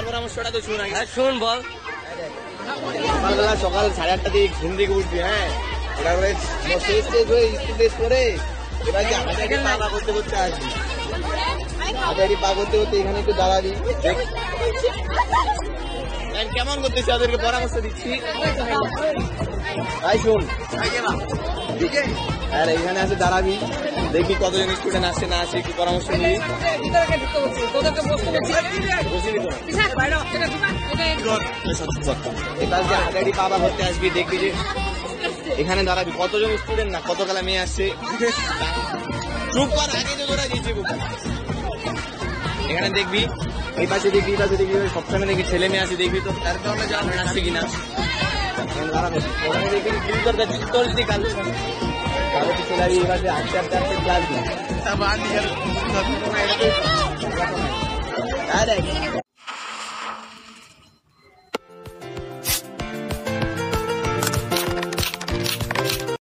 পরামর্শটা তো শুন। শুন বল। সকালবেলা সকাল 8:30 দিকে ঘুম থেকে উঠবি, হ্যাঁ, তারপরে শেষ হয়ে স্কুল টেস্ট করে এবার যে হাঁটাহাঁটি পা করতে করতে আসবি, হাঁটাহাঁটি পা করতে করতে এখানে একটু দাঁড়াবি। কেমন করতেছি ওদেরকে পরামর্শ দিচ্ছি, তাই শোন। আর এখানে আসে দাঁড়াবি, দেখবি কতজন স্টুডেন্ট আসছে না আসে, একটু পরামর্শ নিবি। এবার যে হাঁটাহাঁটি পা করতে আসবি, দেখবি যে এখানে দাঁড়াবি কতজন স্টুডেন্ট না কত কালা মেয়ে আসছে। চুপ কর, আগে তো তোরা দিয়েছি। এখানে দেখবি, এই পাশে দেখবি, এই পাশে দেখবি, সবসময় দেখবি ছেলে মেয়ে আসে, দেখবি তো তার কারণে যাওয়া আসছে কিনা। ওখানে দেখবি কি করতে চলছি কালো কালো চলে আসবি, এবার আস্তে আস্তে আস্তে ক্লাস দিই।